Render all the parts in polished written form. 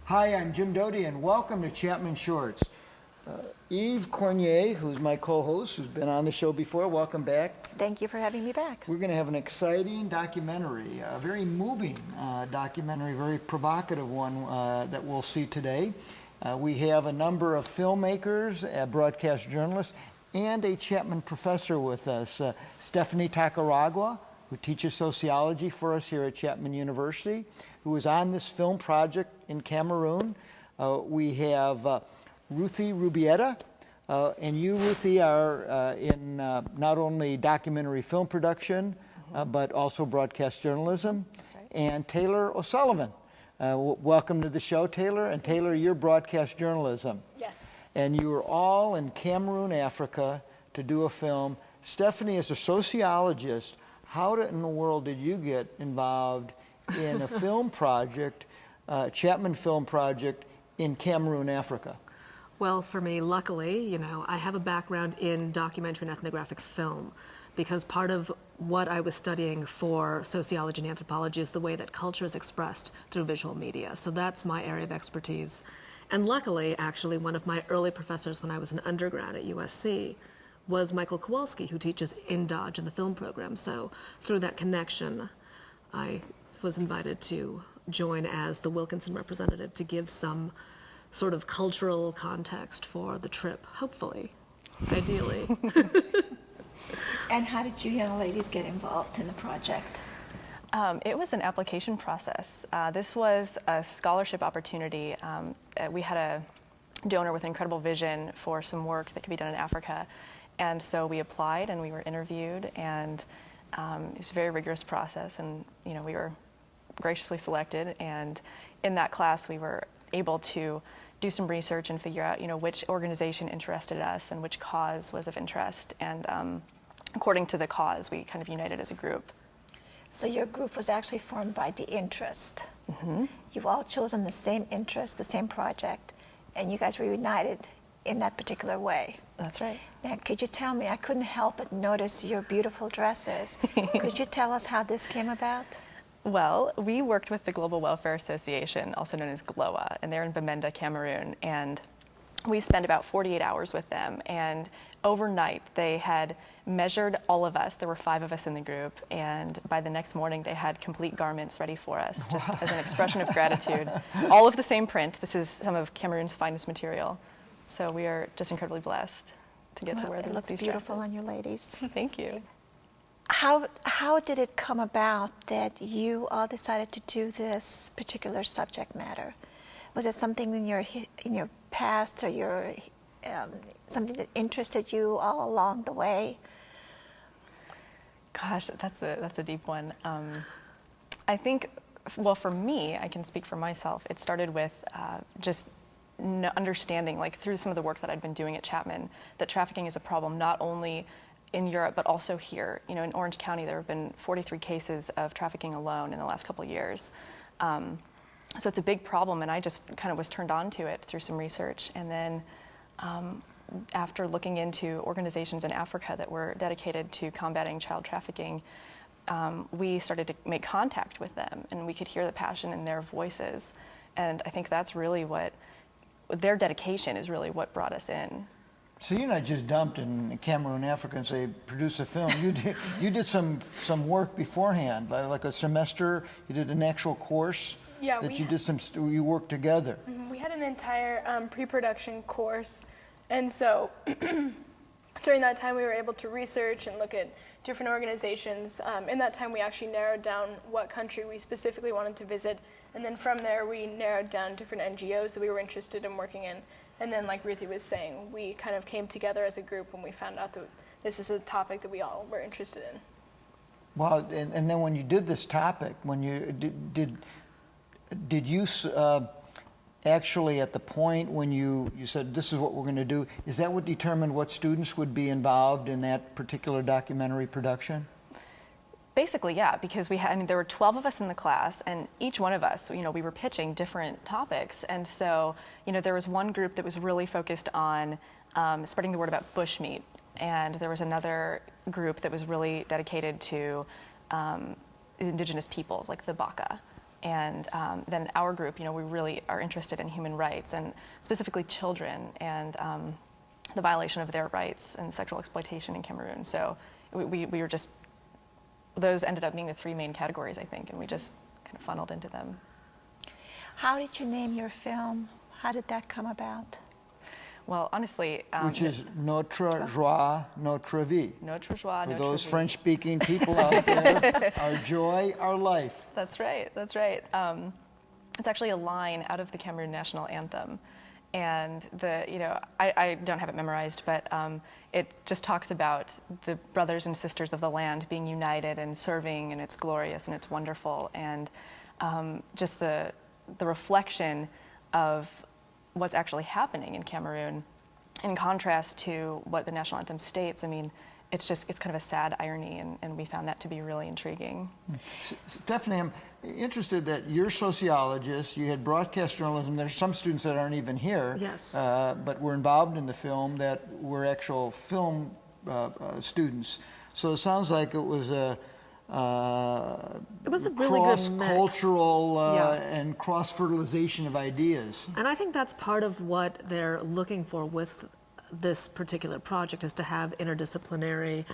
Hi, I'm Jim Doti, and welcome to Chapman Shorts. Eve Kornyei, who's my co-host, who's been on the show before, welcome back. Thank you for having me back. We're going to have an exciting documentary, a very moving documentary, very provocative one that we'll see today. We have a number of filmmakers, broadcast journalists, and a Chapman professor with us, Stephanie Takaragawa, who teaches sociology for us here at Chapman University, who is on this film project in Cameroon. We have Ruthie Rubietta, and you, Ruthie, are in not only documentary film production, but also broadcast journalism. Right. And Taylor O'Sullivan. Welcome to the show, Taylor. And Taylor, you're broadcast journalism. Yes. And you were all in Cameroon, Africa, to do a film. Stephanie is a sociologist. How in the world did you get involved in a film project, Chapman film project, in Cameroon, Africa? Well, for me, luckily, I have a background in documentary and ethnographic film, because part of what I was studying for sociology and anthropology is the way that culture is expressed through visual media. So that's my area of expertise. And luckily, actually, one of my early professors when I was an undergrad at USC was Michael Kowalski, who teaches in Dodge in the film program. So through that connection, I was invited to join as the Wilkinson representative to give some sort of cultural context for the trip, hopefully, ideally. And how did you young ladies get involved in the project? It was an application process. This was a scholarship opportunity. We had a donor with incredible vision for some work that could be done in Africa. And so we applied and we were interviewed, and it was a very rigorous process, and we were graciously selected. And in that class we were able to do some research and figure out which organization interested us and which cause was of interest. And according to the cause, we kind of united as a group. So your group was actually formed by the interest. Mm-hmm. You've all chosen the same interest, the same project, and you guys were united in that particular way. That's right. Now, could you tell me, I couldn't help but notice your beautiful dresses. Could you tell us how this came about? Well, we worked with the Global Welfare Association, also known as GLOWA, and they're in Bamenda, Cameroon, and we spent about 48 hours with them, and overnight they had measured all of us. There were 5 of us in the group, and by the next morning they had complete garments ready for us, just as an expression of gratitude. All of the same print. This is some of Cameroon's finest material. So we are just incredibly blessed to get to wear these dresses. It looks beautiful on you ladies. Thank you. How did it come about that you all decided to do this particular subject matter? Was it something in your past, or your something that interested you all along the way? Gosh, that's a deep one. I think, well, for me, I can speak for myself. It started with just understanding, like through some of the work that I'd been doing at Chapman, that trafficking is a problem not only in Europe but also here. In Orange County there have been 43 cases of trafficking alone in the last couple of years. So it's a big problem, and I just kind of was turned on to it through some research. And then after looking into organizations in Africa that were dedicated to combating child trafficking, we started to make contact with them, and we could hear the passion in their voices. And I think that's really what their dedication is, really what brought us in. So you're not just dumped in Cameroon, Africa, and say, produce a film. You did some work beforehand, like a semester. You did an actual course. Yeah, you worked together. We had an entire pre-production course, and so during that time we were able to research and look at different organizations. In that time we actually narrowed down what country we specifically wanted to visit, and then from there we narrowed down different NGOs that we were interested in working in. And then, like Ruthie was saying, we kind of came together as a group when we found out that this is a topic that we all were interested in. Well, and then when you did this topic, when you did you actually at the point when you said this is what we're going to do, is that what determined what students would be involved in that particular documentary production? Basically, yeah, because there were 12 of us in the class, and each one of us, we were pitching different topics. And so, there was one group that was really focused on spreading the word about bushmeat, and there was another group that was really dedicated to indigenous peoples, like the Baka. And then our group, we really are interested in human rights, and specifically children, and the violation of their rights and sexual exploitation in Cameroon. So we were just, those ended up being the three main categories, I think, and we just kind of funneled into them. How did you name your film? How did that come about? Well, honestly... which is Notre Joie, Notre Vie. Notre Joie, For Notre those Vie. French-speaking people out there, our joy, our life. That's right, that's right. It's actually a line out of the Cameroon national anthem. And I don't have it memorized, but it just talks about the brothers and sisters of the land being united and serving, and it's glorious and it's wonderful. And just the reflection of what's actually happening in Cameroon in contrast to what the national anthem states. I mean, it's kind of a sad irony, and we found that to be really intriguing. Stephanie, I'm interested that you're a sociologist, you had broadcast journalism. There's some students that aren't even here, Yes. But were involved in the film that were actual film students. So it sounds like it was a really good mix. cross-cultural Yeah. and cross-fertilization of ideas. And I think that's part of what they're looking for with this particular project, is to have interdisciplinary,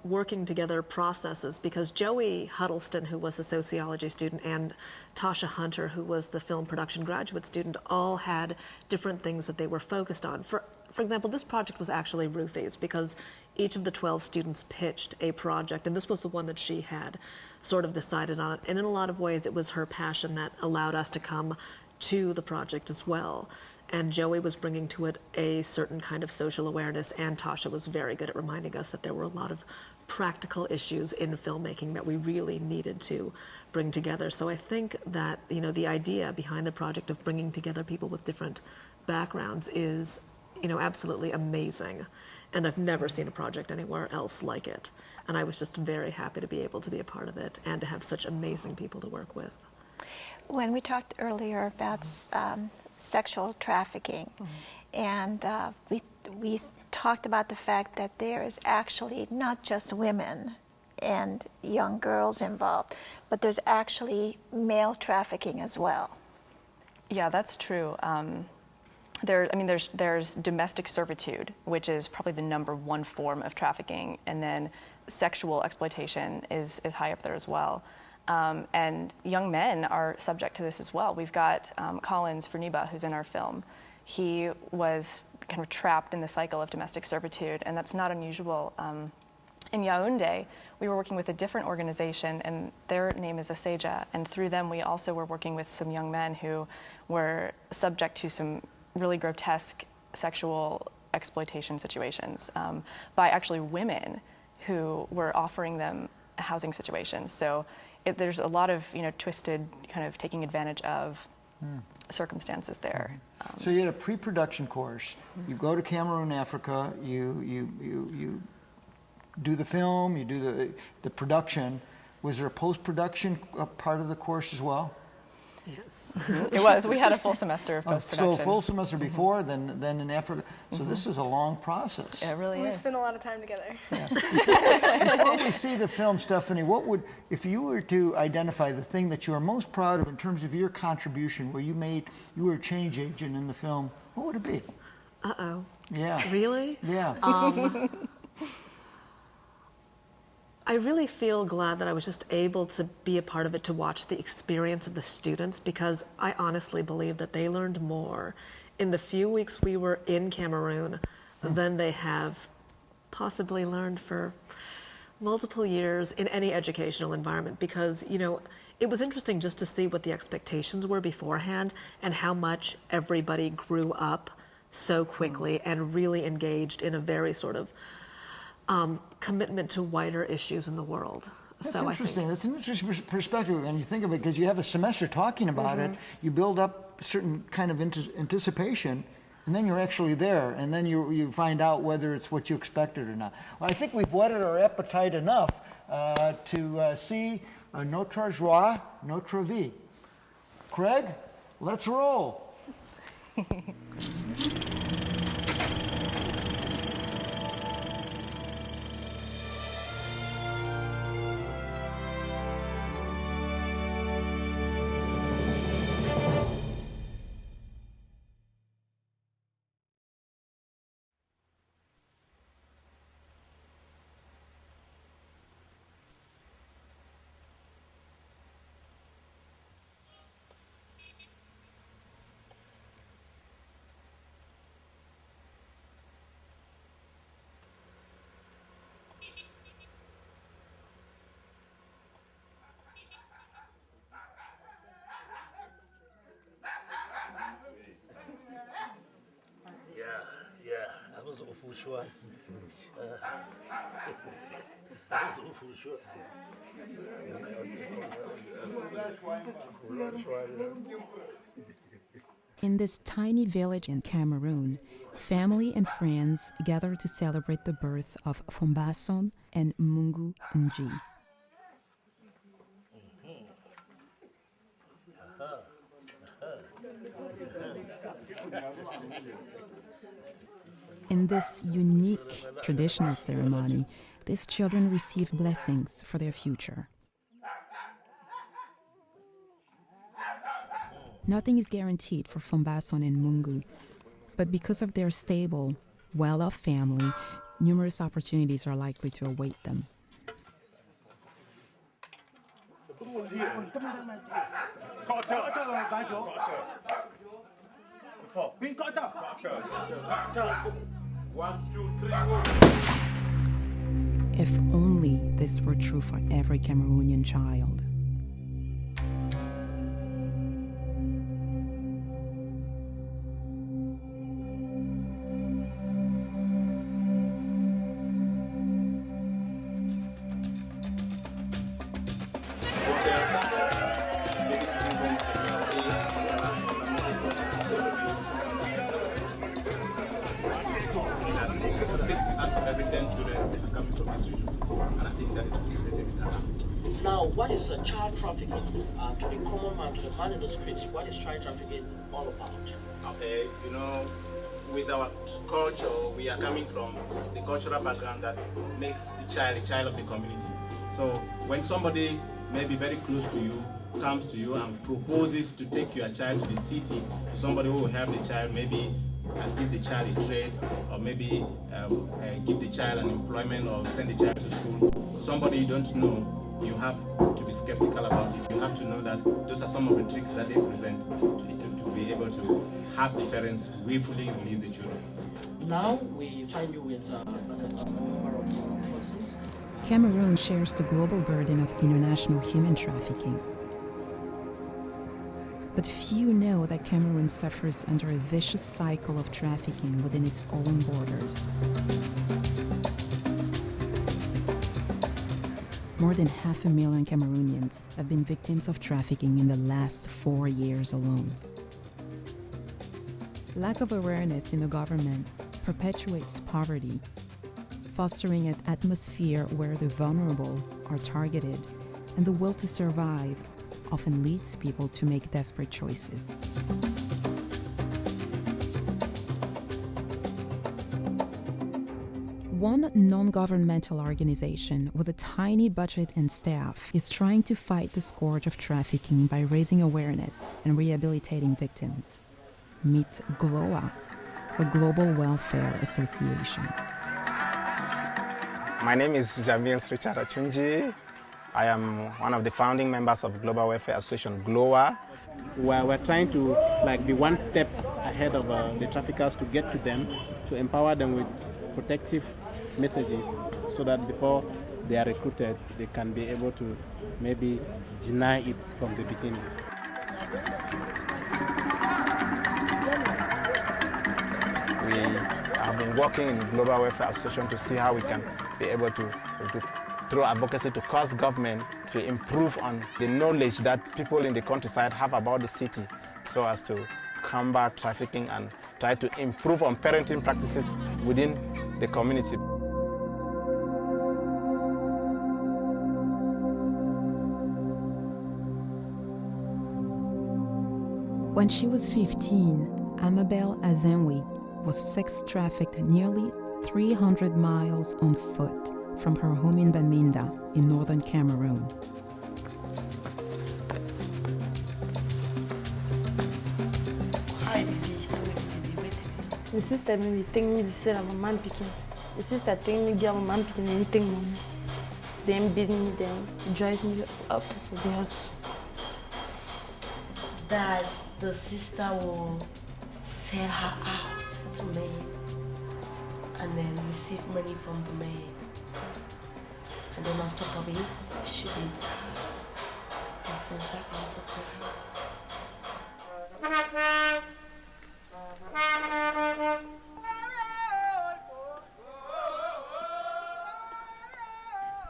working together processes, because Joey Huddleston, who was a sociology student, and Tasha Hunter, who was the film production graduate student, all had different things that they were focused on. For example, this project was actually Ruthie's, because each of the 12 students pitched a project, and this was the one that she had sort of decided on. And in a lot of ways, it was her passion that allowed us to come to the project as well. And Joey was bringing to it a certain kind of social awareness, and Tasha was very good at reminding us that there were a lot of practical issues in filmmaking that we really needed to bring together. So I think that, the idea behind the project of bringing together people with different backgrounds is, absolutely amazing. And I've never seen a project anywhere else like it. And I was just very happy to be able to be a part of it and to have such amazing people to work with. When we talked earlier about sexual trafficking, and we talked about the fact that there is actually not just women and young girls involved, but there's actually male trafficking as well. Yeah, that's true. There's domestic servitude, which is probably the #1 form of trafficking, and then sexual exploitation is high up there as well. And young men are subject to this as well. We've got Collins Verniba, who's in our film. He was kind of trapped in the cycle of domestic servitude, and that's not unusual. In Yaoundé, we were working with a different organization, and their name is Aseja, and through them we also were working with some young men who were subject to some really grotesque sexual exploitation situations by actually women who were offering them housing situations. So there's a lot of twisted kind of taking advantage of circumstances there. So you had a pre-production course. You go to Cameroon, Africa. You do the film. You do the production. Was there a post-production part of the course as well? Yes. It was. We had a full semester of So post-production. full semester before, then in Africa. So this is a long process. It really We is. spent a lot of time together. Before we see the film, Stephanie, if you were to identify the thing that you are most proud of in terms of your contribution, where you were a change agent in the film, what would it be? Uh-oh. Yeah. Really? Yeah. I really feel glad that I was just able to be a part of it, to watch the experience of the students, because I honestly believe that they learned more in the few weeks we were in Cameroon than they have possibly learned for multiple years in any educational environment. Because, it was interesting just to see what the expectations were beforehand and how much everybody grew up so quickly and really engaged in a very sort of commitment to wider issues in the world. That's interesting. That's an interesting perspective when you think of it, because you have a semester talking about it, you build up a certain kind of anticipation, and then you're actually there, and then you find out whether it's what you expected or not. Well, I think we've whetted our appetite enough to see Notre Joie, Notre Vie. Craig, let's roll. In this tiny village in Cameroon, family and friends gather to celebrate the birth of Fombason and Mungu Nji. In this unique traditional ceremony, these children receive blessings for their future. Nothing is guaranteed for Fombason and Mungu, but because of their stable, well-off family, numerous opportunities are likely to await them. If only this were true for every Cameroonian child. Now, what is child trafficking to the common man, to the man in the streets? What is child trafficking all about? Okay, you know, with our culture, we are coming from the cultural background that makes the child a child of the community. So when somebody maybe very close to you comes to you and proposes to take your child to the city, to somebody who will help the child, maybe give the child a trade, or maybe give the child an employment, or send the child to school, somebody you don't know, you have to be skeptical about it. You have to know that those are some of the tricks that they present to be able to have the parents willfully release the children. Now we find you with a number of persons. Cameroon shares the global burden of international human trafficking. But few know that Cameroon suffers under a vicious cycle of trafficking within its own borders. More than 500,000 Cameroonians have been victims of trafficking in the last 4 years alone. Lack of awareness in the government perpetuates poverty, fostering an atmosphere where the vulnerable are targeted, and the will to survive often leads people to make desperate choices. One non-governmental organization with a tiny budget and staff is trying to fight the scourge of trafficking by raising awareness and rehabilitating victims. Meet GLOWA, the Global Welfare Association. My name is Jamil Srichara-Chunji. I am one of the founding members of Global Welfare Association, GLOWA. We're trying to be one step ahead of the traffickers to get to them, to empower them with protective messages so that before they are recruited, they can be able to maybe deny it from the beginning. We have been working in Global Welfare Association to see how we can be able to through advocacy, to cause government to improve on the knowledge that people in the countryside have about the city, so as to combat trafficking and try to improve on parenting practices within the community. When she was 15, Amabel Azenwi was sex trafficked nearly 300 miles on foot from her home in Bamenda in northern Cameroon. The sister made me think me to say I'm a man picking. The sister think me girl man picking anything money. Then beat me, then drive me up to the house. That the sister will sell her out to me and then receive money from the man. And then on top of it, she beats her and sends her out of the house.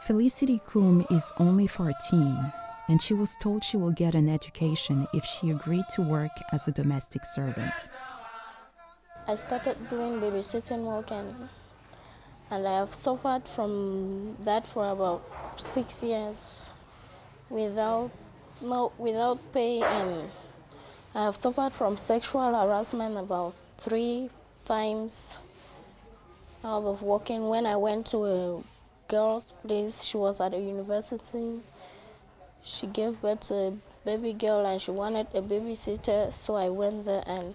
Felicity Kum is only 14, and she was told she will get an education if she agreed to work as a domestic servant. I started doing babysitting work and I have suffered from that for about 6 years without pay, and I have suffered from sexual harassment about 3 times out of working. When I went to a girl's place, she was at a university. She gave birth to a baby girl and she wanted a babysitter, so I went there, and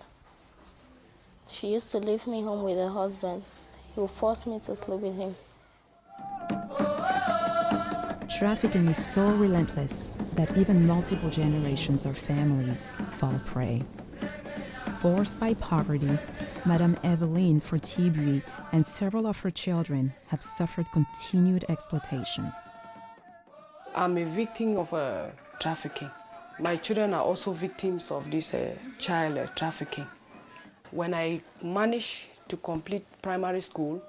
she used to leave me home with her husband. He would force me to sleep with him. Trafficking is so relentless that even multiple generations or families fall prey. Forced by poverty, Madame Eveline Fortibui and several of her children have suffered continued exploitation. I'm a victim of trafficking. My children are also victims of this child trafficking. When I managed to complete primary school,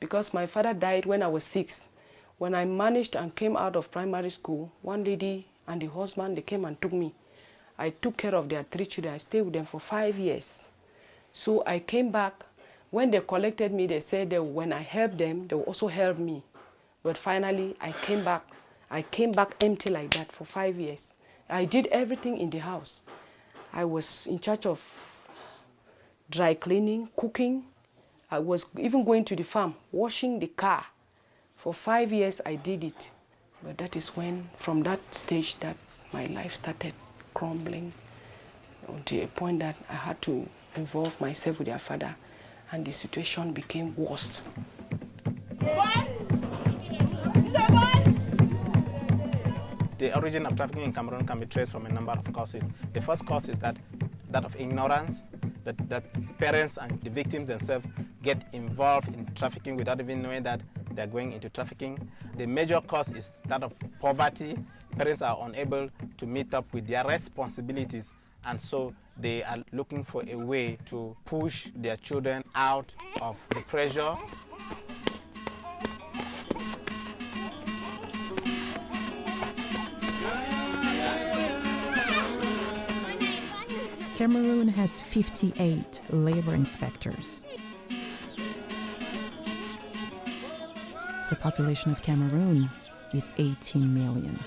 because my father died when I was 6, when I managed and came out of primary school, one lady and the husband, they came and took me. I took care of their 3 children. I stayed with them for 5 years. So I came back. When they collected me, they said that when I helped them, they will also help me. But finally, I came back. I came back empty like that for 5 years. I did everything in the house. I was in charge of dry cleaning, cooking. I was even going to the farm, washing the car. For 5 years, I did it. But that is when, from that stage, that my life started crumbling until a point that I had to involve myself with their father, and the situation became worse. The origin of trafficking in Cameroon can be traced from a number of causes. The first cause is that of ignorance, that parents and the victims themselves get involved in trafficking without even knowing that they're going into trafficking. The major cause is that of poverty. Parents are unable to meet up with their responsibilities, and so they are looking for a way to push their children out of the pressure. Cameroon has 58 labor inspectors. The population of Cameroon is 18 million.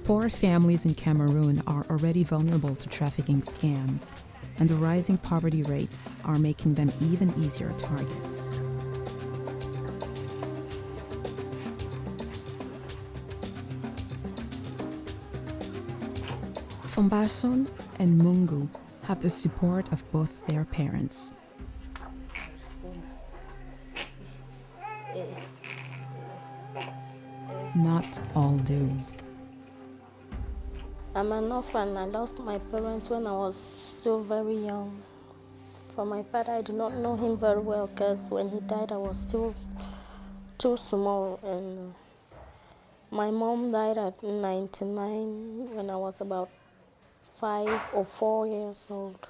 Poor families in Cameroon are already vulnerable to trafficking scams, and the rising poverty rates are making them even easier targets. Fombason and Mungu have the support of both their parents. Not all do. I'm an orphan. I lost my parents when I was still very young. For my father, I do not know him very well because when he died, I was still too small. And my mom died at 99 when I was about 5 or 4 years old.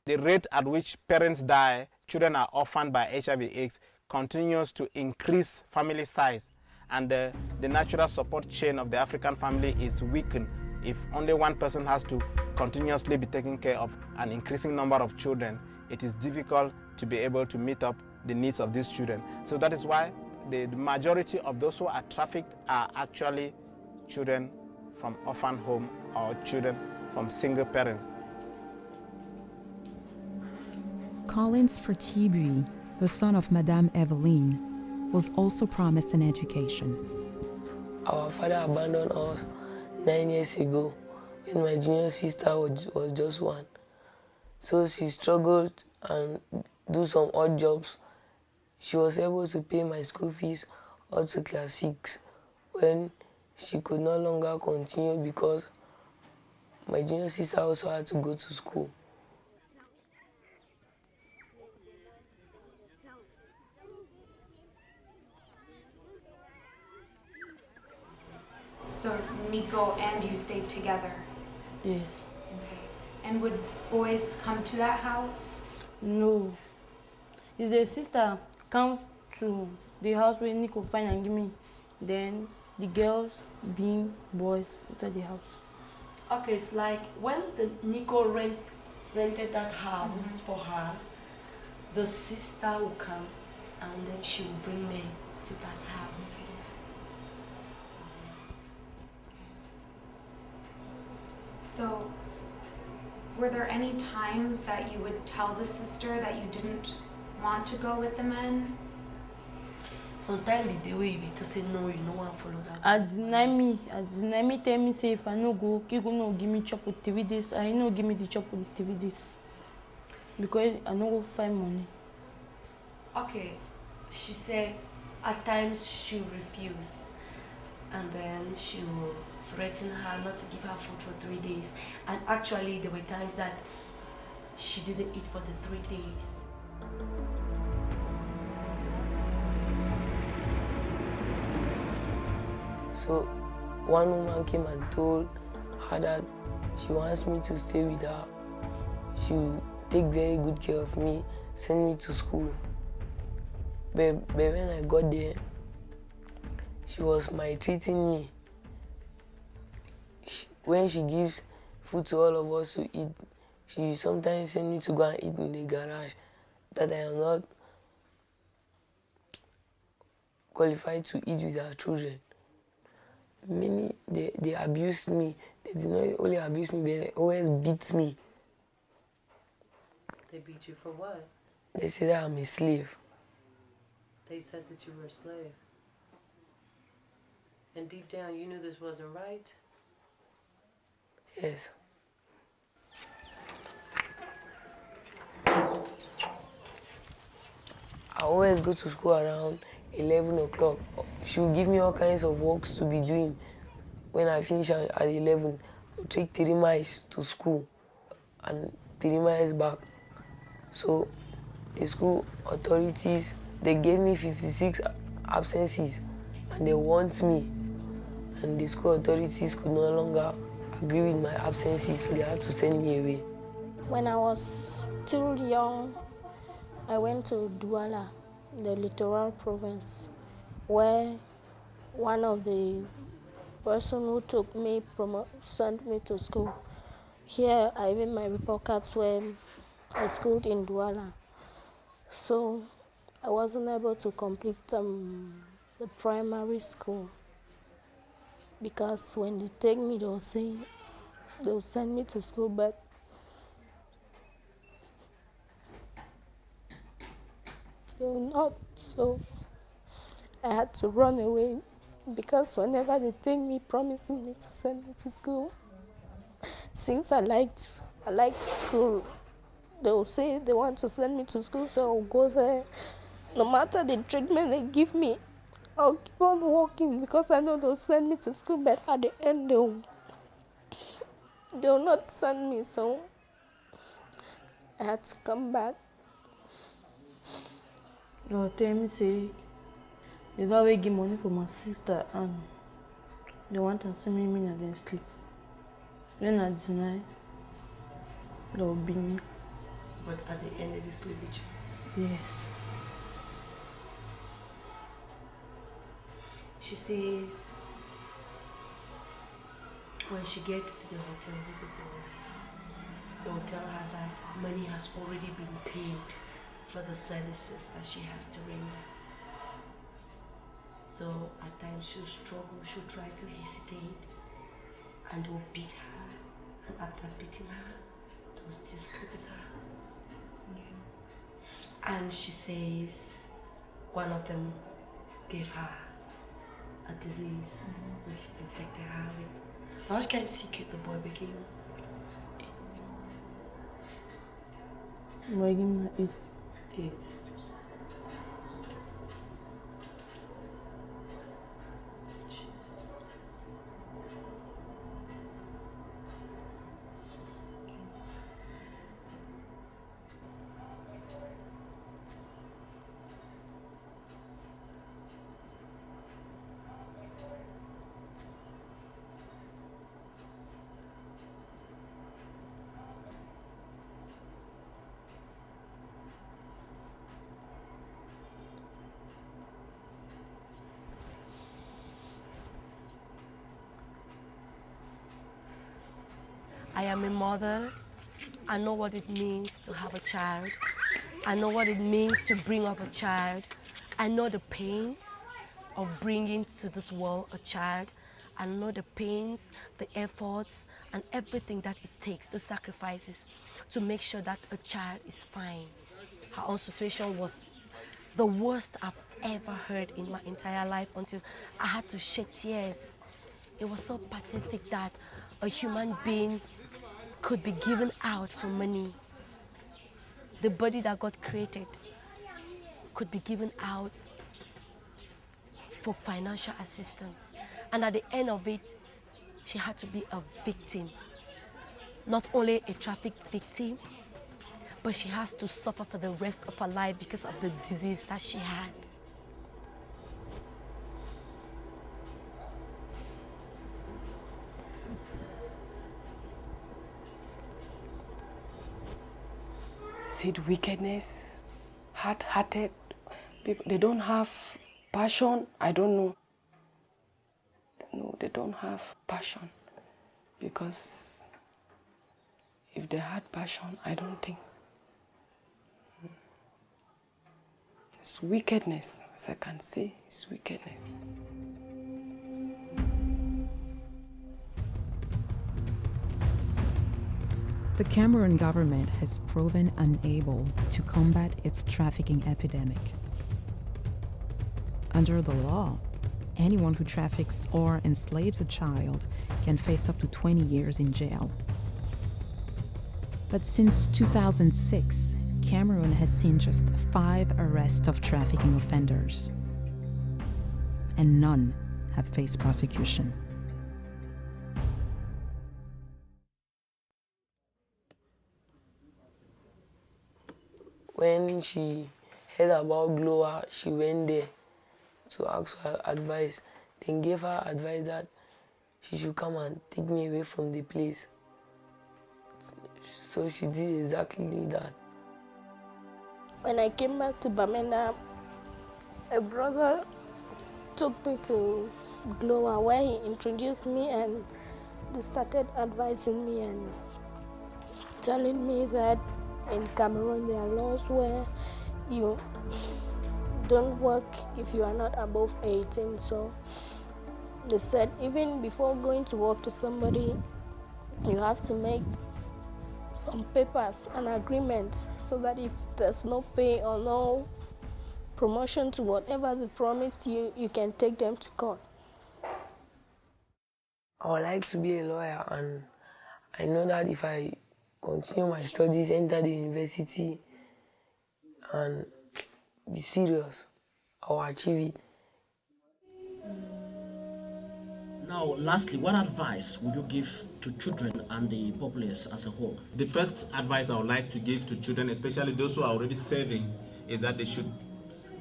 The rate at which parents die, children are orphaned by HIV/AIDS, continues to increase family size, and the natural support chain of the African family is weakened. If only one person has to continuously be taking care of an increasing number of children, it is difficult to be able to meet up the needs of these children. So that is why the majority of those who are trafficked are actually children from orphan home or children from single parents. Collins Fortibui, the son of Madame Eveline, was also promised an education. Our father abandoned us 9 years ago when my junior sister was just 1. So she struggled and do some odd jobs. She was able to pay my school fees up to class 6 when she could no longer continue because my junior sister also had to go to school. stayed together? Yes. Okay. And would boys come to that house? No. His sister come to the house where Nico find and give me. Then the girls being boys inside the house. Okay, it's like when the Nico rented that house for her, the sister will come and then she will bring me to that house. So, were there any times that you would tell the sister that you didn't want to go with the men? Sometimes the way you be to say no, you no want to follow that. I deny me tell me say if I no go, he go no give me chop for 3 days. I no give me the chop for the 3 days. Because I no go find money. Okay, she said at times she will refuse, and then she will threaten her not to give her food for 3 days. And actually there were times that she didn't eat for the 3 days. So one woman came and told her that she wants me to stay with her. She will take very good care of me, send me to school. But when I got there, she was maltreating me. When she gives food to all of us to eat, she sometimes sends me to go and eat in the garage, that I am not qualified to eat with her children. Many, they abused me. They did not only abuse me, but they always beat me. They beat you for what? They say that I'm a slave. They said that you were a slave. And deep down, you knew this wasn't right? Yes. I always go to school around 11 o'clock. She will give me all kinds of works to be doing. When I finish at 11, I'll take 3 miles to school and 3 miles back. So the school authorities, they gave me 56 absences and they want me. And the school authorities could no longer agree with my absences, so they had to send me away. When I was still young, I went to Douala, the littoral province, where one of the person who took me sent me to school. Here, I even my report cards were I schooled in Douala. So I wasn't able to complete the primary school because when they take me, they will say they will send me to school, but they will not. So I had to run away because whenever they take me, promising me to send me to school. Since I liked school, they will say they want to send me to school, so I'll go there. No matter the treatment they give me, I'll keep on walking because I know they'll send me to school, but at the end they'll not send me, so I had to come back. They'll tell me say they don't always give money for my sister and they want to send me and then sleep. When I deny, they'll beat me. But at the end, they sleep with you? Yes. She says when she gets to the hotel with the boys, they will tell her that money has already been paid for the services that she has to render. So at times she'll struggle, she'll try to hesitate, and they'll beat her. And after beating her, they'll still sleep with her. And she says one of them gave her a disease, infected her with. Now she can't see the boy begin. Begin it. I am a mother. I know what it means to have a child. I know what it means to bring up a child. I know the pains of bringing to this world a child. I know the pains, the efforts, and everything that it takes, the sacrifices, to make sure that a child is fine. Her own situation was the worst I've ever heard in my entire life until I had to shed tears. It was so pathetic that a human being could be given out for money. The body that God created could be given out for financial assistance. And at the end of it, she had to be a victim. Not only a trafficked victim, but she has to suffer for the rest of her life because of the disease that she has. See the wickedness, hard-hearted people. They don't have passion. I don't know. No, they don't have passion. Because if they had passion, I don't think. It's wickedness, as I can see, it's wickedness. The Cameroon government has proven unable to combat its trafficking epidemic. Under the law, anyone who traffics or enslaves a child can face up to 20 years in jail. But since 2006, Cameroon has seen just 5 arrests of trafficking offenders, and none have faced prosecution. When she heard about GLOWA, she went there to ask for advice. Then gave her advice that she should come and take me away from the place. So she did exactly that. When I came back to Bamenda, a brother took me to GLOWA where he introduced me and they started advising me and telling me that in Cameroon there are laws where you don't work if you are not above 18. So they said even before going to work to somebody, you have to make some papers, an agreement, so that if there's no pay or no promotion to whatever they promised you, you can take them to court. I would like to be a lawyer, and I know that if I continue my studies, enter the university, and be serious, I will achieve it. Now, lastly, what advice would you give to children and the populace as a whole? The first advice I would like to give to children, especially those who are already serving, is that they should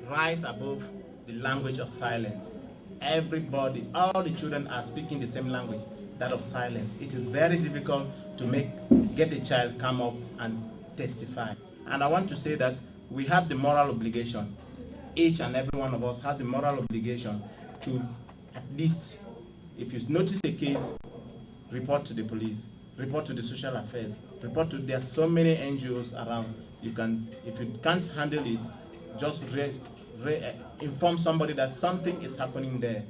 rise above the language of silence. Everybody, all the children are speaking the same language, that of silence. It is very difficult to get a child come up and testify. And I want to say that we have the moral obligation. Each and every one of us has the moral obligation to at least, if you notice a case, report to the police, report to the social affairs, there are so many NGOs around. If you can't handle it, just inform somebody that something is happening there.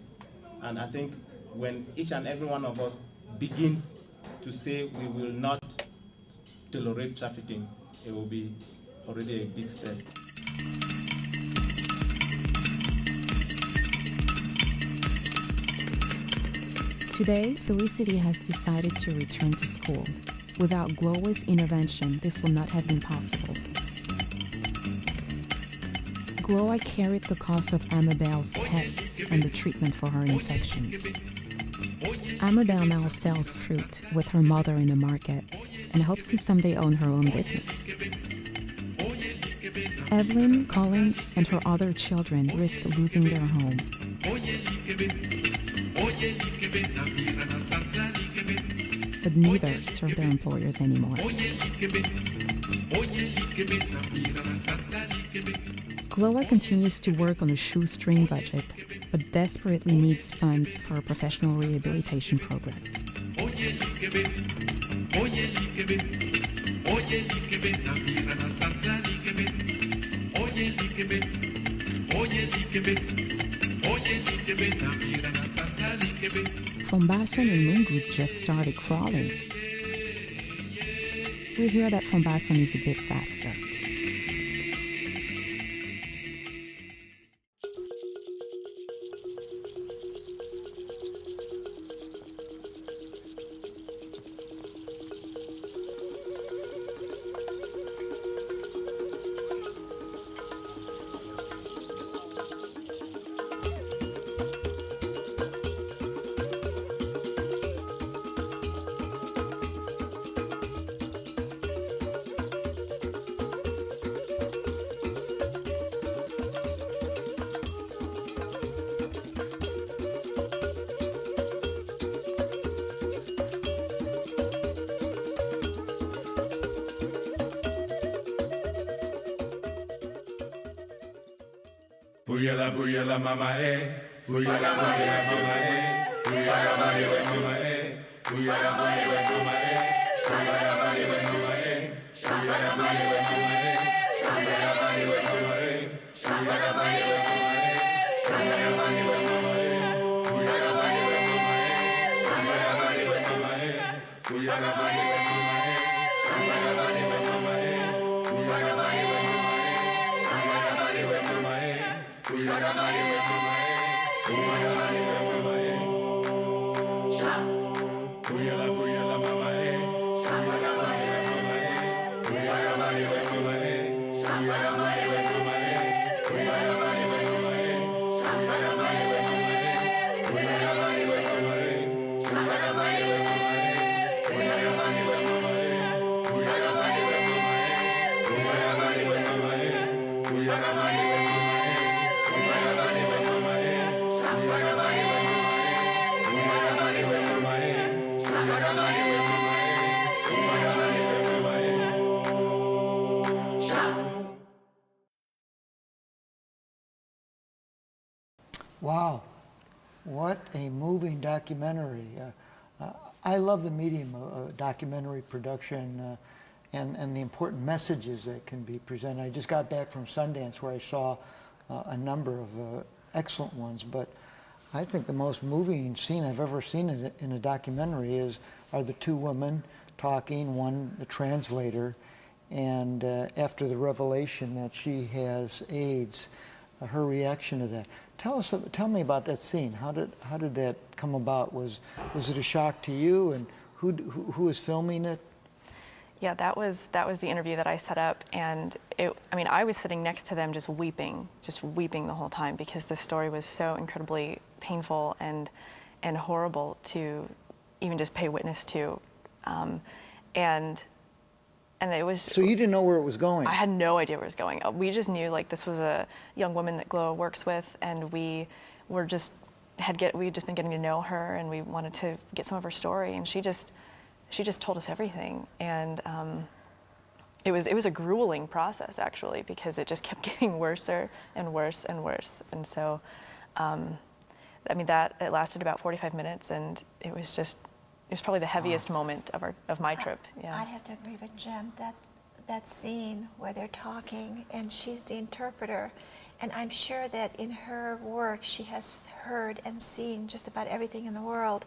And I think when each and every one of us begins to say we will not tolerate trafficking, it will be already a big step. Today, Felicity has decided to return to school. Without GLOWA's intervention, this would not have been possible. GLOWA carried the cost of Amabel's tests and the treatment for her infections. Amabel now sells fruit with her mother in the market and hopes to someday own her own business. Evelyn, Collins, and her other children risk losing their home. But neither serve their employers anymore. GLOWA continues to work on a shoestring budget, but desperately needs funds for a professional rehabilitation program. Fombason and Mungu just started crawling. We hear that Fombason is a bit faster. Buyala mama buyala mama buyala mama mama buyala mama mama buyala mama mama buyala mama buyala Wow, what a moving documentary. I love the medium of documentary production and the important messages that can be presented. I just got back from Sundance where I saw a number of excellent ones, but I think the most moving scene I've ever seen in a documentary are the two women talking, one the translator, and after the revelation that she has AIDS, her reaction to that. Tell me about that scene. How did that come about? Was it a shock to you, and who was filming it? Yeah, that was the interview that I set up, and I was sitting next to them just weeping the whole time, because this story was so incredibly painful and horrible to even just pay witness to, and it was. So you didn't know where it was going? I had no idea where it was going. We just knew like this was a young woman that GLOWA works with, and we'd just been getting to know her, and we wanted to get some of her story, and she just told us everything, and it was a grueling process actually, because it just kept getting worse and worse and worse, and so that it lasted about 45 minutes, and it was probably the heaviest moment of my trip. Yeah. I'd have to agree with Jen that scene where they're talking and she's the interpreter, and I'm sure that in her work she has heard and seen just about everything in the world.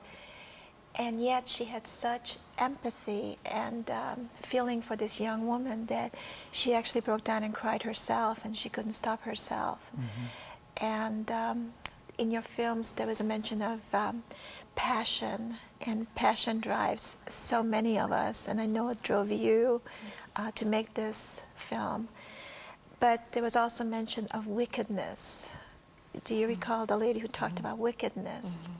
And yet she had such empathy and feeling for this young woman that she actually broke down and cried herself, and she couldn't stop herself. Mm-hmm. And in your films there was a mention of passion, and passion drives so many of us, and I know it drove you to make this film. But there was also mention of wickedness. Do you recall the lady who talked about wickedness? Mm-hmm.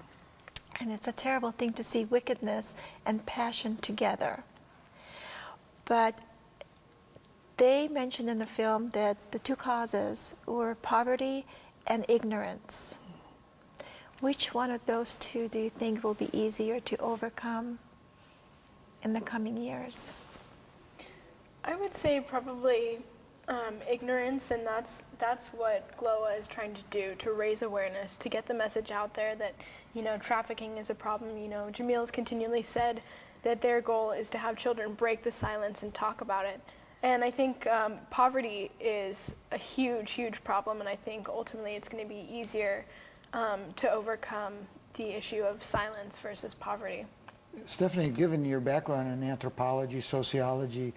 And it's a terrible thing to see wickedness and passion together. But they mentioned in the film that the two causes were poverty and ignorance. Which one of those two do you think will be easier to overcome in the coming years? I would say probably ignorance, and that's what GLOWA is trying to do, to raise awareness, to get the message out there that, trafficking is a problem. Jamil's continually said that their goal is to have children break the silence and talk about it. And I think poverty is a huge, huge problem, and I think ultimately it's going to be easier to overcome the issue of silence versus poverty. Stephanie, given your background in anthropology, sociology,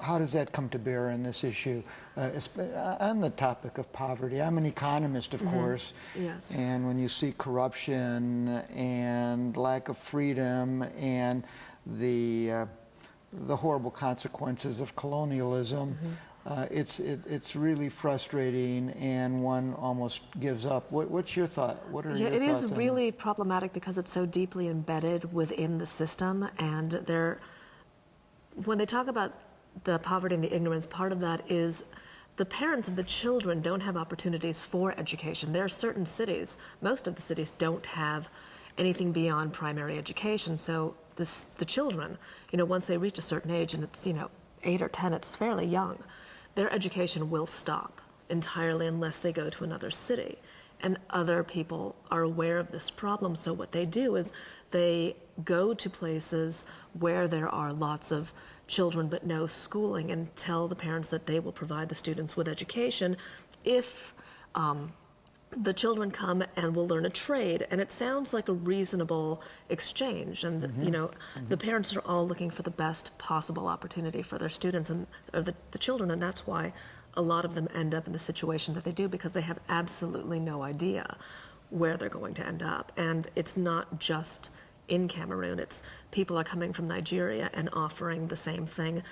how does that come to bear in this issue on the topic of poverty? I'm an economist, of course. Yes. And when you see corruption and lack of freedom and the horrible consequences of colonialism, it's really frustrating, and one almost gives up. What's your thought? What are your thoughts? It is really problematic because it's so deeply embedded within the system, and when they talk about the poverty and the ignorance, part of that is the parents of the children don't have opportunities for education. There are certain cities, most of the cities don't have anything beyond primary education, so the children, once they reach a certain age, and it's 8 or 10, it's fairly young, their education will stop entirely unless they go to another city. And other people are aware of this problem, so what they do is they go to places where there are lots of children but no schooling, and tell the parents that they will provide the students with education if the children come and will learn a trade. And it sounds like a reasonable exchange, and the parents are all looking for the best possible opportunity for their students or the children, and that's why a lot of them end up in the situation that they do, because they have absolutely no idea where they're going to end up. And it's not just in Cameroon, it's people are coming from Nigeria and offering the same thing,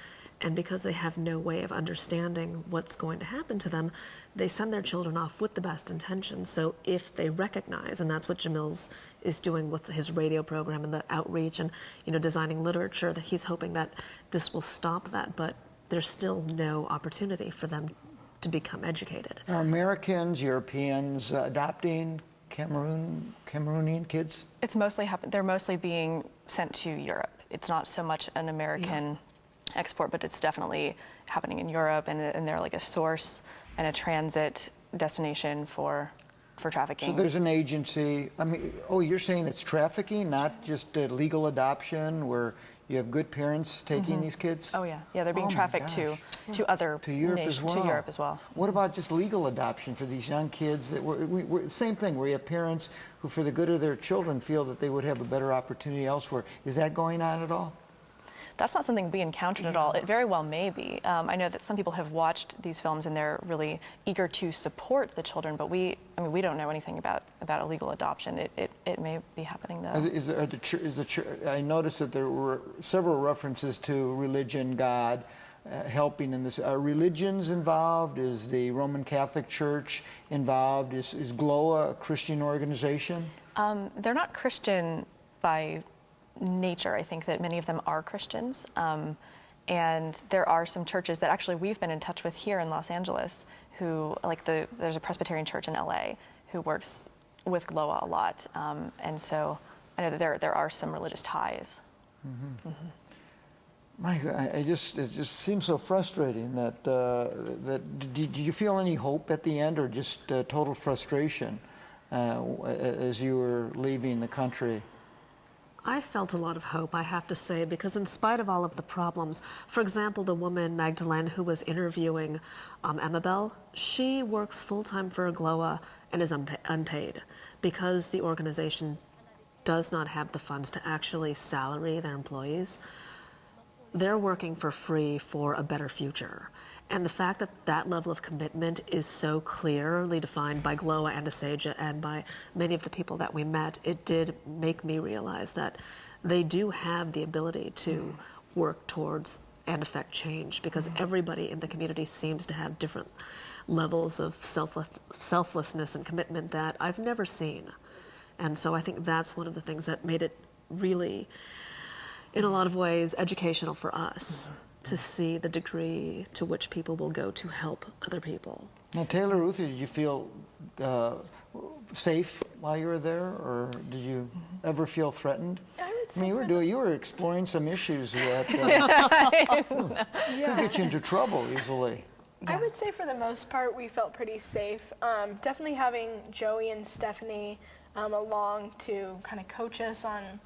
and because they have no way of understanding what's going to happen to them, they send their children off with the best intentions. So if they recognize, and that's what Jamil's is doing with his radio program and the outreach and designing literature, that he's hoping that this will stop that, but there's still no opportunity for them to become educated. Are Americans, Europeans adopting Cameroonian kids? It's mostly they're mostly being sent to Europe. It's not so much an American export, but it's definitely happening in Europe, and they're like a source and a transit destination for trafficking. So there's an agency. I mean, you're saying it's trafficking, not just a legal adoption where you have good parents taking these kids? Oh yeah, they're being trafficked to other Europe as well. To Europe as well. What about just legal adoption for these young kids? That same thing, where you have parents who, for the good of their children, feel that they would have a better opportunity elsewhere. Is that going on at all? That's not something we encountered at all. It very well may be. I know that some people have watched these films and they're really eager to support the children, but we don't know anything about illegal adoption. It may be happening though. I noticed that there were several references to religion, God, helping in this. Are religions involved? Is the Roman Catholic Church involved? Is GLOWA a Christian organization? They're not Christian by nature. I think that many of them are Christians, and there are some churches that actually we've been in touch with here in Los Angeles who, there's a Presbyterian church in LA who works with GLOWA a lot, and so I know that there are some religious ties. My God, it just seems so frustrating that did you feel any hope at the end, or just total frustration as you were leaving the country? I felt a lot of hope, I have to say, because in spite of all of the problems, for example, the woman, Magdalene, who was interviewing Amabel, she works full-time for GLOWA and is unpaid because the organization does not have the funds to actually salary their employees. They're working for free for a better future. And the fact that that level of commitment is so clearly defined by GLOWA and ASAJA and by many of the people that we met, it did make me realize that they do have the ability to work towards and affect change, because everybody in the community seems to have different levels of selflessness and commitment that I've never seen. And so I think that's one of the things that made it really, in a lot of ways, educational for us. To see the degree to which people will go to help other people. Now, Taylor, Ruthie, did you feel safe while you were there, or did you ever feel threatened? You were exploring some issues that could get you into trouble easily. I would say for the most part we felt pretty safe. Definitely having Joey and Stephanie along to kind of coach us on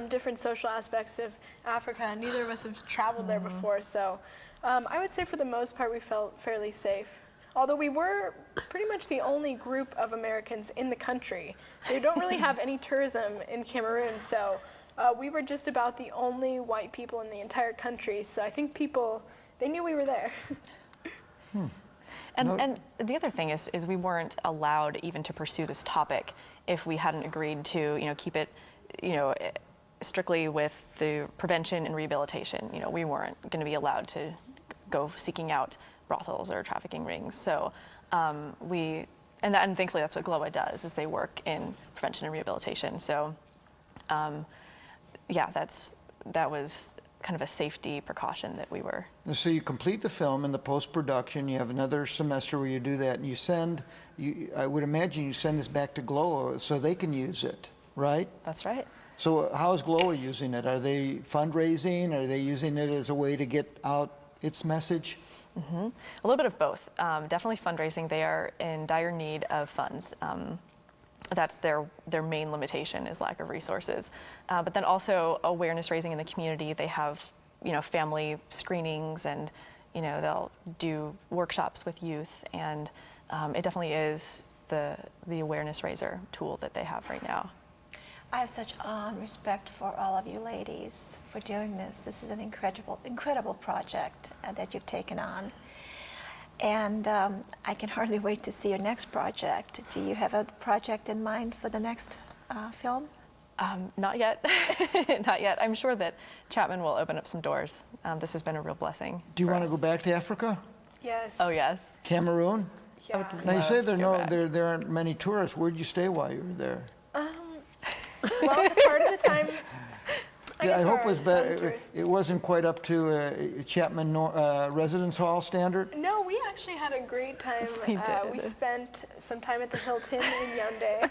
different social aspects of Africa. Neither of us have traveled there before, so I would say for the most part we felt fairly safe. Although we were pretty much the only group of Americans in the country. They don't really have any tourism in Cameroon, so we were just about the only white people in the entire country. So I think people, they knew we were there. And the other thing is we weren't allowed even to pursue this topic if we hadn't agreed to, keep it, strictly with the prevention and rehabilitation. We weren't going to be allowed to go seeking out brothels or trafficking rings. So and thankfully that's what GLOWA does, is they work in prevention and rehabilitation. So yeah, that was kind of a safety precaution that we were. So you complete the film and the post-production, you have another semester where you do that, and you send, I would imagine you send this back to GLOWA so they can use it, right? That's right. So how is GLOWA using it? Are they fundraising? Are they using it as a way to get out its message? A little bit of both. Definitely fundraising. They are in dire need of funds. That's their main limitation, is lack of resources. But then also awareness raising in the community. They have, family screenings, and, they'll do workshops with youth, and it definitely is the awareness raiser tool that they have right now. I have such awe and respect for all of you ladies for doing this. This is an incredible project that you've taken on. And I can hardly wait to see your next project. Do you have a project in mind for the next film? Not yet. Not yet. I'm sure that Chapman will open up some doors. This has been a real blessing. Do you want to go back to Africa? Yes. Oh, yes. Cameroon? Yeah. Now you say there aren't many tourists. Where did you stay while you were there? Well, part of the time, I hope it was better. It wasn't quite up to Chapman Residence Hall standard? No, we actually had a great time. We spent some time at the Hilton in Yaoundé.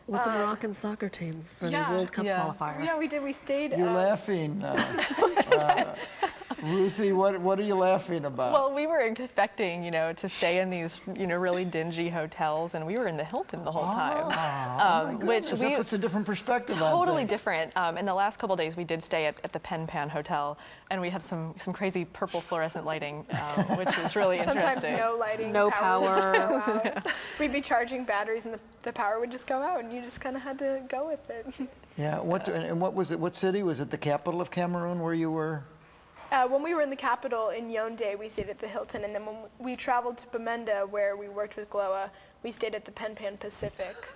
With the Moroccan soccer team for the World Cup qualifier. Yeah, we did. We stayed. You're laughing. Ruthie, what are you laughing about? Well, we were expecting, to stay in these, really dingy hotels, and we were in the Hilton the whole time. Which that puts a different perspective on totally things. different. In the last couple of days, we did stay at the Pen Pan Hotel, and we had some crazy purple fluorescent lighting, which is really interesting. Sometimes no lighting, no power. We'd be charging batteries, and the power would just go out, and you just kind of had to go with it. Yeah. What was it? What city was it? The capital of Cameroon, where you were? When we were in the capital in Yaoundé, we stayed at the Hilton, and then when we traveled to Bamenda, where we worked with GLOWA, we stayed at the Pen Pan Pacific,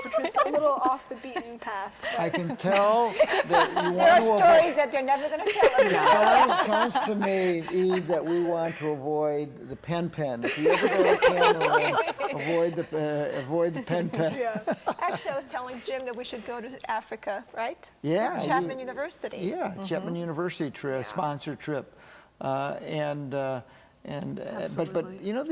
which was a little off the beaten path. I can tell that you want there are stories that they're never going to tell us. It sounds to me, Eve, that we want to avoid the Pen Pan. If you ever go to Cameroon, avoid the Pen Pan. Yeah. Actually, I was telling Jim that we should go to Africa, right? Yeah. Chapman University. Yeah, Chapman University trip, sponsored trip, but the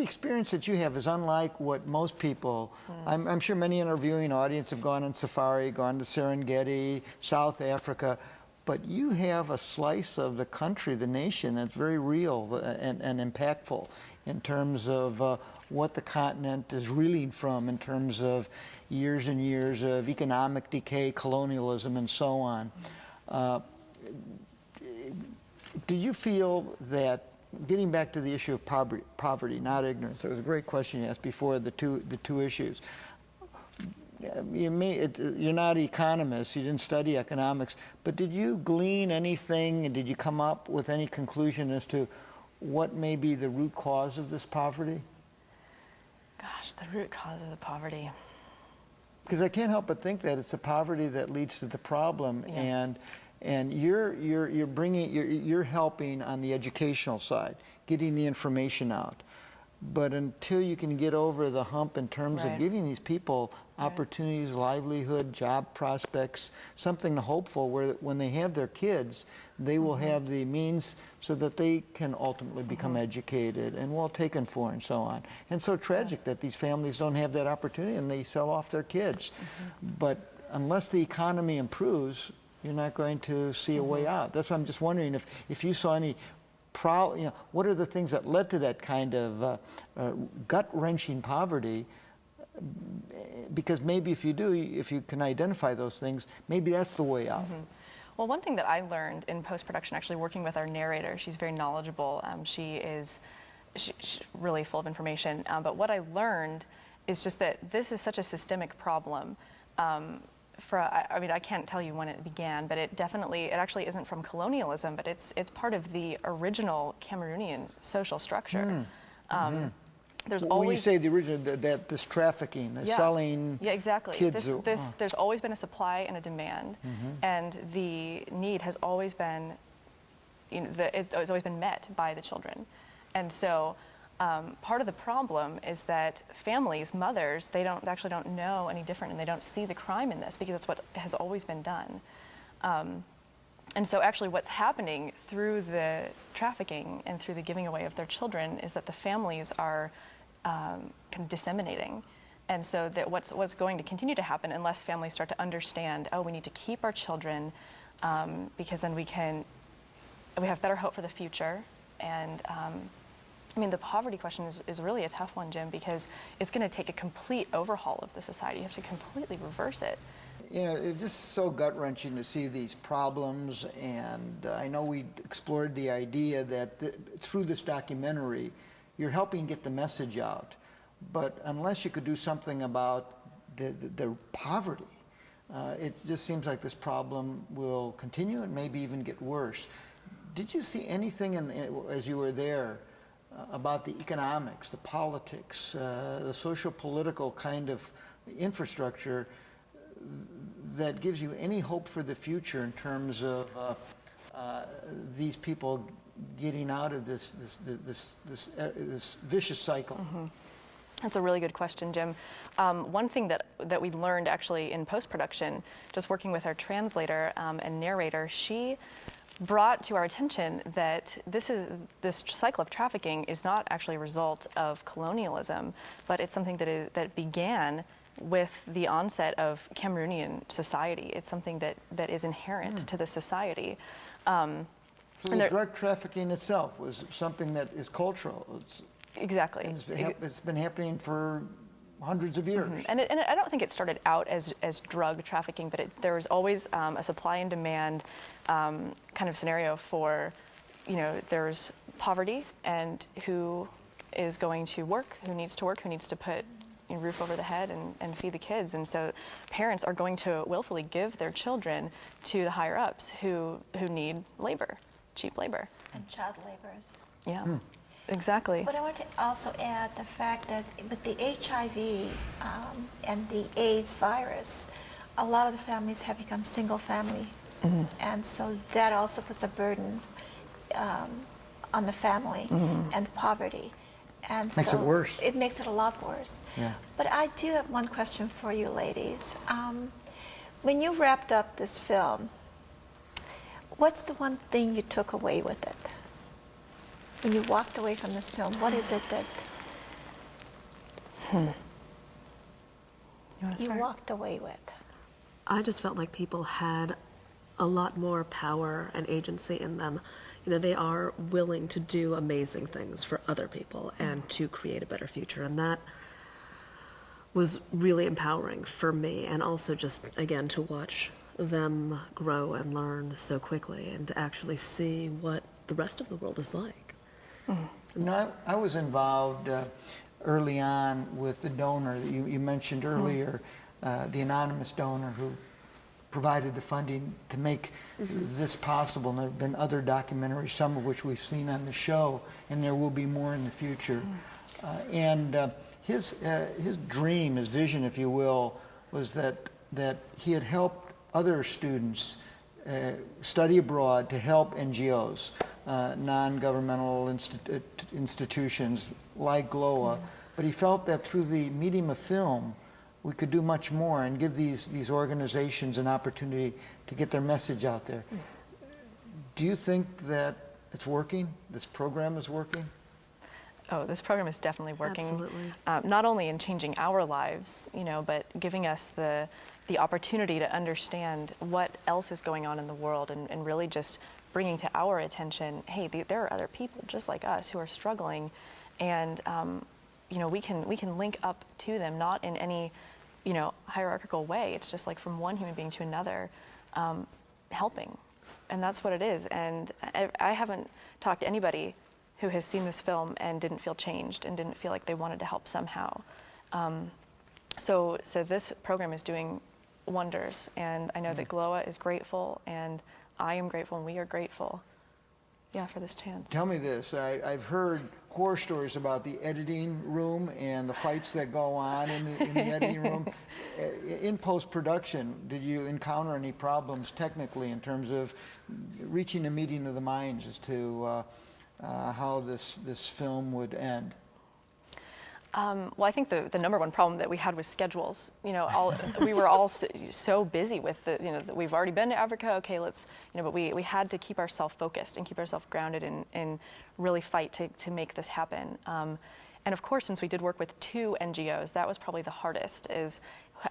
experience that you have is unlike what most people. I'm sure many interviewing audience have gone on safari, gone to Serengeti, South Africa, but you have a slice of the country, the nation, that's very real and impactful in terms of what the continent is reeling from in terms of years and years of economic decay, colonialism, and so on. Do you feel that, getting back to the issue of poverty, not ignorance, that was a great question you asked before, the two issues. You're not economists, you didn't study economics, but did you glean anything, and did you come up with any conclusion as to what may be the root cause of this poverty? Gosh, the root cause of the poverty. Because I can't help but think that it's the poverty that leads to the problem, and you're helping on the educational side, getting the information out. But until you can get over the hump in terms of giving these people opportunities, livelihood, job prospects, something hopeful where when they have their kids, they will have the means so that they can ultimately become educated and well taken for and so on. And so tragic that these families don't have that opportunity and they sell off their kids. But unless the economy improves, you're not going to see a way out. That's why I'm just wondering if you saw any what are the things that led to that kind of gut-wrenching poverty? Because maybe if you can identify those things, maybe that's the way out. Well, one thing that I learned in post-production, actually working with our narrator, she's very knowledgeable. She's really full of information. But what I learned is just that this is such a systemic problem. I mean, I can't tell you when it began, but it actually isn't from colonialism, but it's part of the original Cameroonian social structure. There's when always, you say the original, that this trafficking, the selling exactly. kids. There's always been a supply and a demand, and the need has always been, it's always been met by the children, and so part of the problem is that families, mothers, they actually don't know any different, and they don't see the crime in this because that's what has always been done. And so actually what's happening through the trafficking and through the giving away of their children is that the families are kind of disseminating. And so that what's going to continue to happen unless families start to understand, oh, we need to keep our children because then we have better hope for the future. And I mean, the poverty question is really a tough one, Jim, because it's going to take a complete overhaul of the society. You have to completely reverse it. You know, it's just so gut-wrenching to see these problems, and I know we explored the idea that through this documentary, you're helping get the message out. But unless you could do something about the poverty, it just seems like this problem will continue and maybe even get worse. Did you see anything as you were there about the economics, the politics, the social political kind of infrastructure that gives you any hope for the future in terms of these people getting out of this vicious cycle? That's a really good question, Jim. One thing that we learned actually in post-production, just working with our translator and narrator, she brought to our attention that this cycle of trafficking is not actually a result of colonialism, but it's something that began with the onset of Cameroonian society. It's something that is inherent to the society. So the drug trafficking itself was something that is cultural. Exactly. It's been happening for hundreds of years. And I don't think it started out as drug trafficking, but there was always a supply and demand kind of scenario for, there's poverty and who is going to work, who needs to work, who needs to put a roof over the head and feed the kids. And so parents are going to willfully give their children to the higher ups who need labor, cheap labor. And child laborers. Yeah. Exactly. But I want to also add the fact that with the HIV and the AIDS virus, a lot of the families have become single family. And so that also puts a burden on the family and poverty. And makes it worse. It makes it a lot worse. Yeah. But I do have one question for you ladies. When you wrapped up this film, what's the one thing you took away with it? When you walked away from this film, what is it that you walked away with? I just felt like people had a lot more power and agency in them. They are willing to do amazing things for other people and to create a better future. And that was really empowering for me, and also just, again, to watch them grow and learn so quickly and to actually see what the rest of the world is like. I was involved early on with the donor that you mentioned earlier, the anonymous donor who provided the funding to make this possible. And there have been other documentaries, some of which we've seen on the show, and there will be more in the future. His dream, his vision, if you will, was that he had helped other students study abroad to help NGOs, non-governmental institutions like GLOWA. But he felt that through the medium of film, we could do much more and give these organizations an opportunity to get their message out there. Do you think that it's working? This program is working? Oh, this program is definitely working. Absolutely. Not only in changing our lives, but giving us the opportunity to understand what else is going on in the world and really just bringing to our attention, hey, there are other people just like us who are struggling, and we can link up to them, not in any hierarchical way. It's just like from one human being to another, helping. that's what it is. And I haven't talked to anybody who has seen this film and didn't feel changed and didn't feel like they wanted to help somehow. So this program is doing wonders, and I know that GLOWA is grateful, and I am grateful, and we are grateful, for this chance. Tell me this, I've heard horror stories about the editing room and the fights that go on in the editing room. In post-production, did you encounter any problems technically in terms of reaching a meeting of the minds as to how this film would end? Well, I think the number one problem that we had was schedules. We were all so busy with we've already been to Africa. Okay, let's, but we had to keep ourselves focused and keep ourselves grounded and really fight to make this happen. And of course, since we did work with 2 NGOs, that was probably the hardest. Is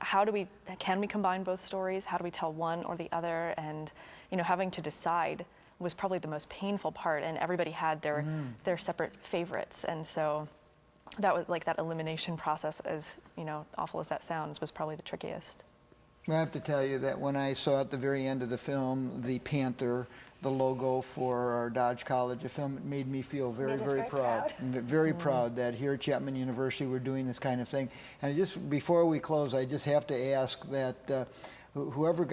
can we combine both stories? How do we tell one or the other? And having to decide was probably the most painful part. And everybody had their separate favorites, and so. That was like that elimination process, as awful as that sounds, was probably the trickiest. I have to tell you that when I saw at the very end of the film the panther, the logo for our Dodge College of Film, it made me feel very, very proud. Very proud that here at Chapman University we're doing this kind of thing. And just before we close, I just have to ask that whoever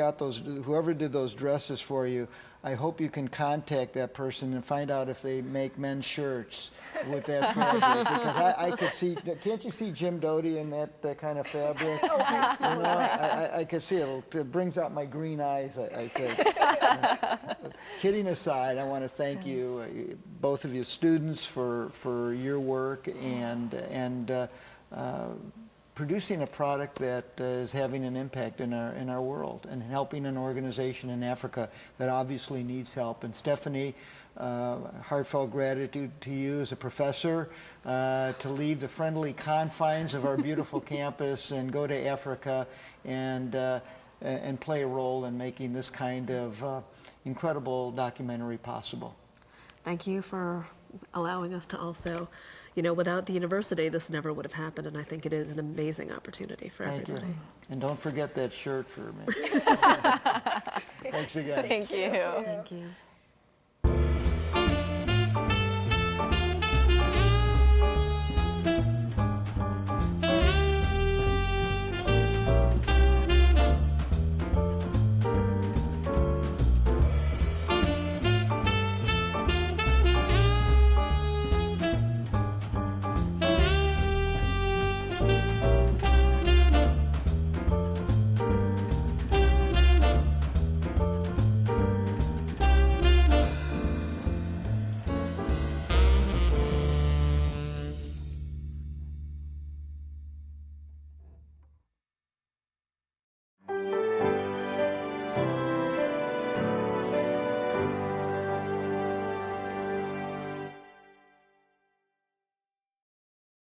did those dresses for you, I hope you can contact that person and find out if they make men's shirts with that fabric, because I could see, can't you see Jim Doti in that kind of fabric? Oh, absolutely. I could see it. It brings out my green eyes, I think. Kidding aside, I want to thank you, both of you students, for your work and producing a product that is having an impact in our world and helping an organization in Africa that obviously needs help. And Stephanie, heartfelt gratitude to you as a professor to leave the friendly confines of our beautiful campus and go to Africa and play a role in making this kind of incredible documentary possible. Thank you for allowing us to also, without the university, this never would have happened, and I think it is an amazing opportunity for everybody. Thank you. And don't forget that shirt for me. Thanks again. Thank you. Thank you.